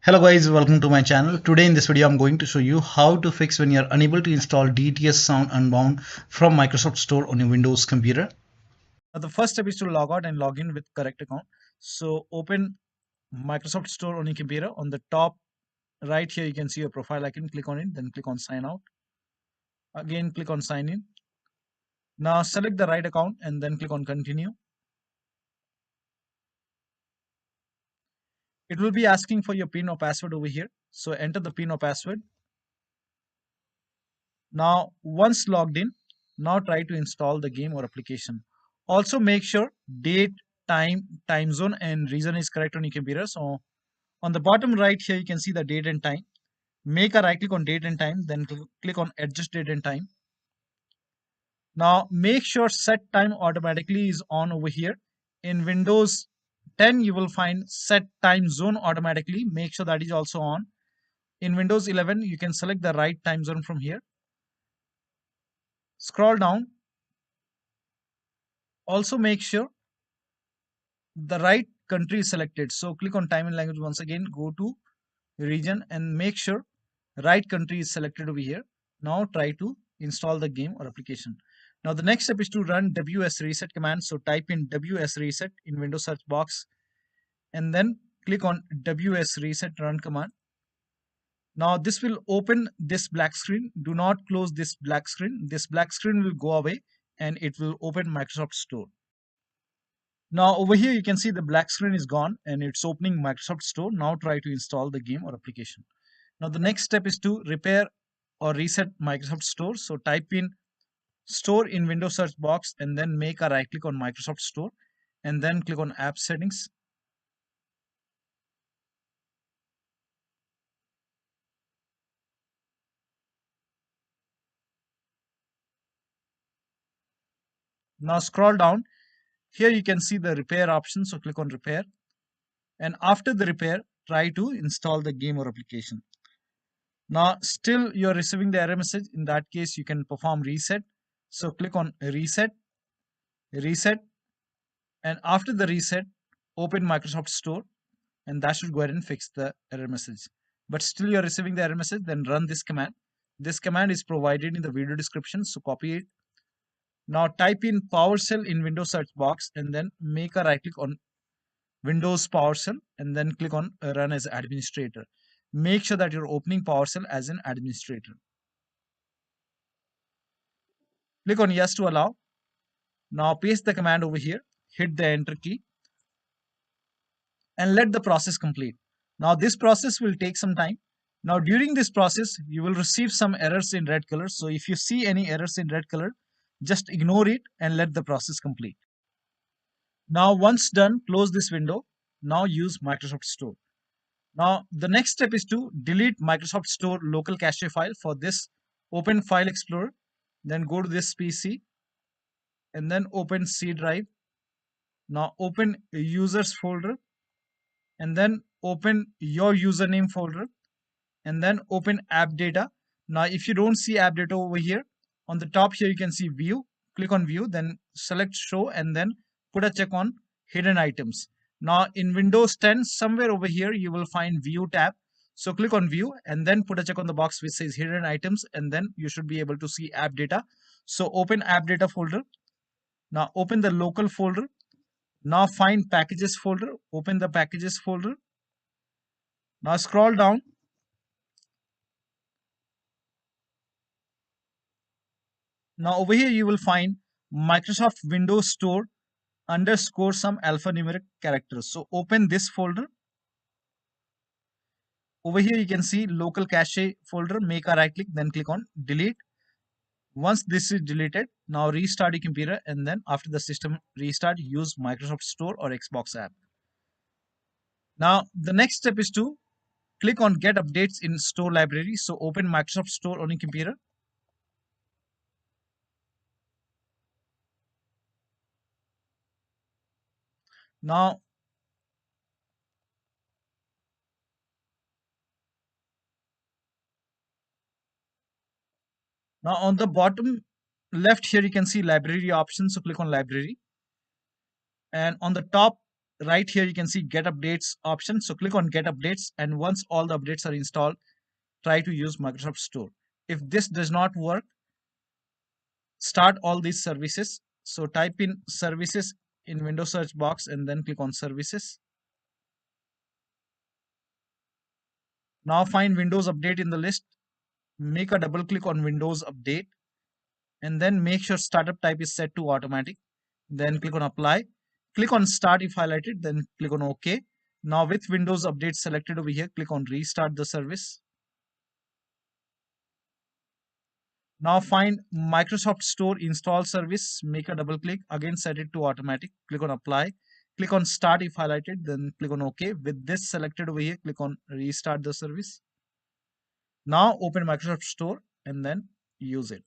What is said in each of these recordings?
Hello guys, welcome to my channel. Today in this video I'm going to show you how to fix when you're unable to install DTS Sound Unbound from Microsoft Store on your Windows computer. Now the first step is to log out and log in with correct account. So open Microsoft Store on your computer. On the top right here you can see your profile icon. Click on it, then click on sign out. Again click on sign in. Now select the right account and then click on continue. It will be asking for your PIN or password over here. So enter the PIN or password. Now once logged in, now try to install the game or application. Also make sure date, time zone and region is correct on your computer. So on the bottom right here you can see the date and time. Make a right click on date and time, then click on adjust date and time. Now make sure set time automatically is on over here. In Windows 10 you will find set time zone automatically. Make sure that is also on. In Windows 11 you can select the right time zone from here. Scroll down. Also make sure the right country is selected. So click on time and language once again, go to region and make sure right country is selected over here. Now try to install the game or application. Now the next step is to run WSReset command. So type in WSReset in Windows search box and then click on WSReset run command. Now this will open this black screen. Do not close this black screen. This black screen will go away and it will open Microsoft Store. Now over here you can see the black screen is gone and it's opening Microsoft Store. Now try to install the game or application. Now the next step is to repair or reset Microsoft Store. So type in Store in Windows search box and then make a right click on Microsoft Store and then click on App Settings. Now scroll down. Here you can see the repair option. So click on repair. And after the repair, try to install the game or application. Now still you're receiving the error message. In that case, you can perform reset. So click on reset, reset. And after the reset, open Microsoft Store and that should go ahead and fix the error message. But still you're receiving the error message, then run this command. This command is provided in the video description, so copy it. Now type in PowerShell in Windows search box and then make a right click on Windows PowerShell and then click on run as administrator. Make sure that you're opening PowerShell as an administrator. Click on yes to allow. Now paste the command over here, hit the enter key and let the process complete. Now this process will take some time. Now during this process, you will receive some errors in red color. So if you see any errors in red color, just ignore it and let the process complete. Now once done, close this window. Now use Microsoft Store. Now the next step is to delete Microsoft Store local cache file. For this, open File Explorer, then go to this PC and then open C drive. Now open users folder and then open your username folder and then open AppData. Now if you don't see AppData over here, on the top here you can see view. Click on view, then select show and then put a check on hidden items. Now in Windows 10, somewhere over here you will find view tab. So click on view and then put a check on the box which says hidden items and then you should be able to see AppData. So open AppData folder. Now open the local folder. Now find packages folder. Open the packages folder. Now scroll down. Now over here you will find Microsoft Windows Store underscore some alphanumeric characters. So open this folder. Over here you can see local cache folder. Make a right click, then click on delete. Once this is deleted, now restart your computer and then after the system restart, use Microsoft Store or Xbox app. Now the next step is to click on get updates in store library. So open Microsoft Store on your computer. Now on the bottom left here you can see library options. So click on library and on the top right here you can see Get Updates option. So click on Get Updates, and once all the updates are installed, try to use Microsoft Store. If this does not work, start all these services. So type in services in Windows search box and then click on services. Now find Windows Update in the list. Make a double click on Windows Update and then make sure startup type is set to automatic. Then click on apply. Click on start if highlighted, then click on OK. Now with Windows Update selected over here, click on restart the service. Now find Microsoft Store install service, make a double click, again set it to automatic, click on apply, click on start if highlighted, then click on OK. With this selected over here, click on restart the service. Now open Microsoft Store and then use it.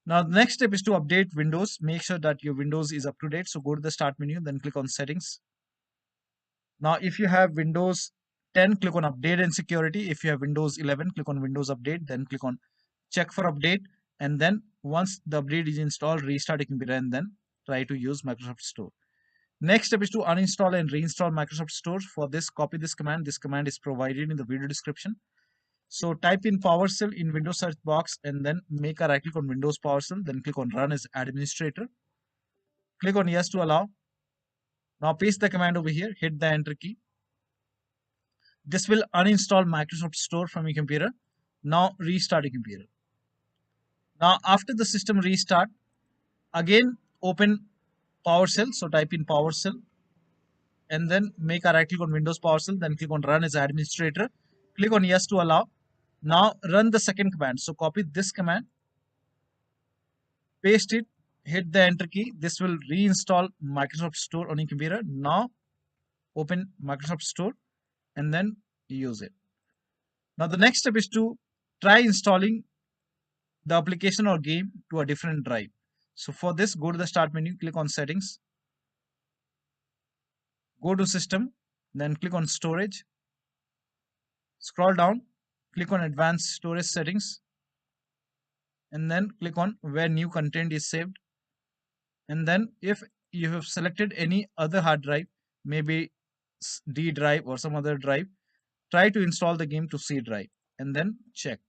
Now the next step is to update Windows. Make sure that your Windows is up to date. So go to the start menu, then click on settings. Now if you have Windows 10, click on update and security. If you have Windows 11, click on Windows update, then click on check for update, and then once the update is installed, restart your computer and then try to use Microsoft Store. Next step is to uninstall and reinstall Microsoft Store. For this, copy this command. This command is provided in the video description. So type in PowerShell in Windows search box and then make a right click on Windows PowerShell, then click on run as administrator. Click on yes to allow. Now paste the command over here, hit the enter key. This will uninstall Microsoft Store from your computer. Now restart your computer. Now after the system restart, again open PowerShell. So type in PowerShell and then make a right click on Windows PowerShell, then click on run as administrator. Click on yes to allow. Now run the second command. So copy this command, paste it, hit the enter key. This will reinstall Microsoft Store on your computer. Now open Microsoft Store and then use it. Now the next step is to try installing the application or game to a different drive. So for this, go to the start menu, click on settings, go to system, then click on storage, scroll down, click on advanced storage settings, and then click on where new content is saved. And then if you have selected any other hard drive, maybe D drive or some other drive, try to install the game to C drive and then check.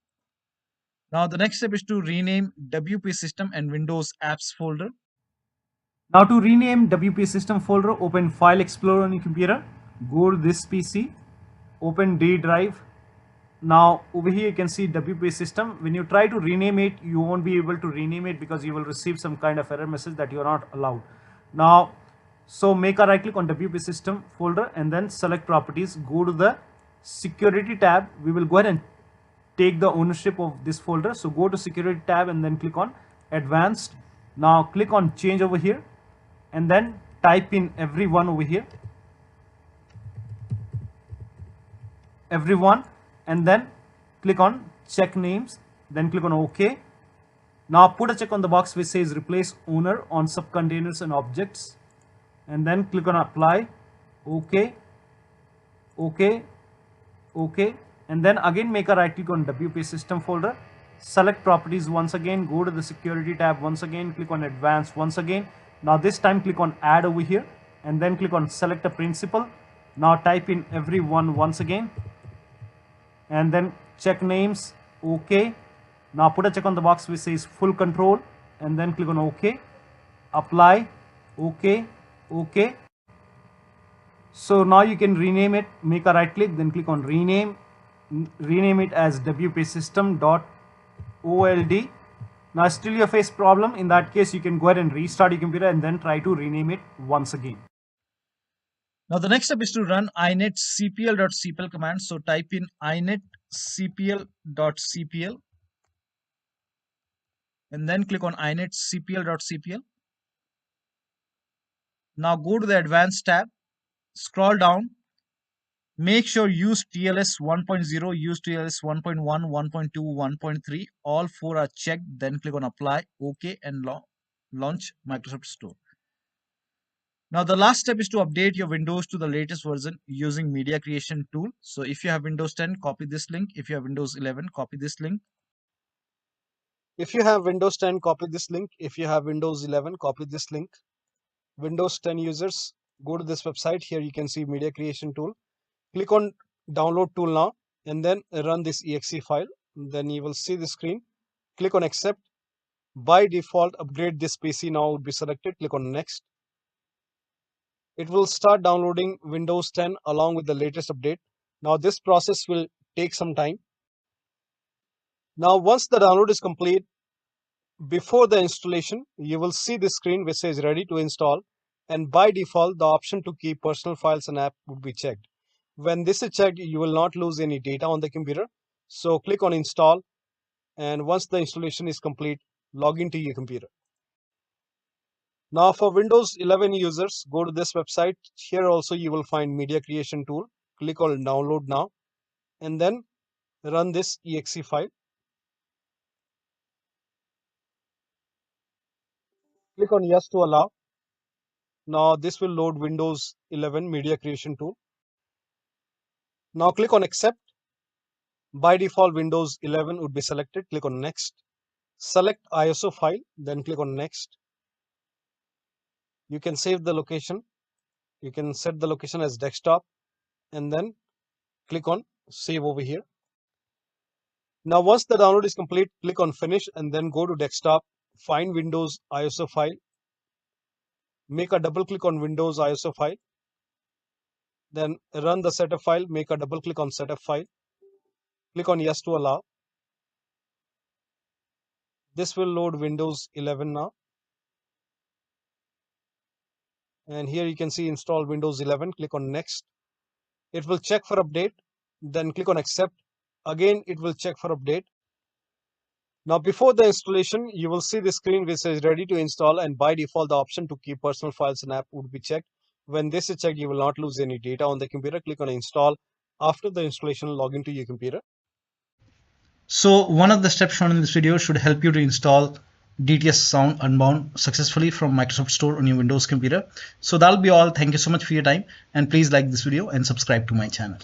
Now the next step is to rename WP system and Windows apps folder. Now to rename WP system folder, open File Explorer on your computer, go to this PC, open D drive. Now over here you can see WP system. When you try to rename it, you won't be able to rename it because you will receive some kind of error message that you are not allowed. Now, so make a right click on WP system folder and then select properties, go to the security tab. We will go ahead and take the ownership of this folder. So go to security tab and then click on advanced. Now click on change over here and then type in everyone over here, everyone, and then click on check names, then click on OK. Now put a check on the box which says replace owner on subcontainers and objects, and then click on apply. OK, OK, OK, and then again make a right click on WP system folder, select properties once again, go to the security tab once again, click on advanced once again. Now this time click on add over here and then click on select a principal. Now type in everyone once again and then check names. OK. Now put a check on the box which says full control and then click on OK, apply. OK, OK. So now you can rename it, make a right click, then click on rename it as WP system.old. Now still you face problem. In that case you can go ahead and restart your computer and then try to rename it once again. Now the next step is to run inetcpl.cpl command. So type in inetcpl.cpl and then click on inetcpl.cpl. Now go to the advanced tab, scroll down, make sure use TLS 1.0, use TLS 1.1, 1.2, 1.3, all four are checked, then click on apply, OK, and launch Microsoft Store. Now the last step is to update your Windows to the latest version using media creation tool. So if you have Windows 10, copy this link. If you have Windows 11, copy this link. If you have Windows 10, copy this link. If you have Windows 11, copy this link. Windows 10 users, Go to this website. Here you can see media creation tool. Click on download tool now and then run this exe file. Then you will see the screen. Click on accept. By default, upgrade this PC now would be selected. Click on next. It will start downloading Windows 10 along with the latest update. Now this process will take some time. Now once the download is complete, before the installation, you will see this screen which says ready to install, and by default the option to keep personal files and app would be checked. When this is checked, you will not lose any data on the computer. So click on install, and once the installation is complete, log into your computer. Now for Windows 11 users, go to this website. Here also you will find media creation tool. Click on download now and then run this exe file. Click on yes to allow. Now this will load Windows 11 media creation tool. Now click on accept. By default Windows 11 would be selected. Click on next. Select ISO file, then click on next. You can save the location. You can set the location as desktop and then click on save over here. Now once the download is complete, click on finish and then go to desktop, find Windows ISO file, make a double click on Windows ISO file, then run the setup file, make a double click on setup file, click on yes to allow. This will load Windows 11 now. And here you can see install Windows 11, click on next. It will check for update, then click on accept. Again, it will check for update. Now before the installation, you will see the screen which says ready to install, and by default the option to keep personal files and app would be checked. When this is checked, you will not lose any data on the computer. Click on install. After the installation, log into your computer. So one of the steps shown in this video should help you to install DTS Sound Unbound successfully from Microsoft Store on your Windows computer. So that'll be all. Thank you so much for your time, and please like this video and subscribe to my channel.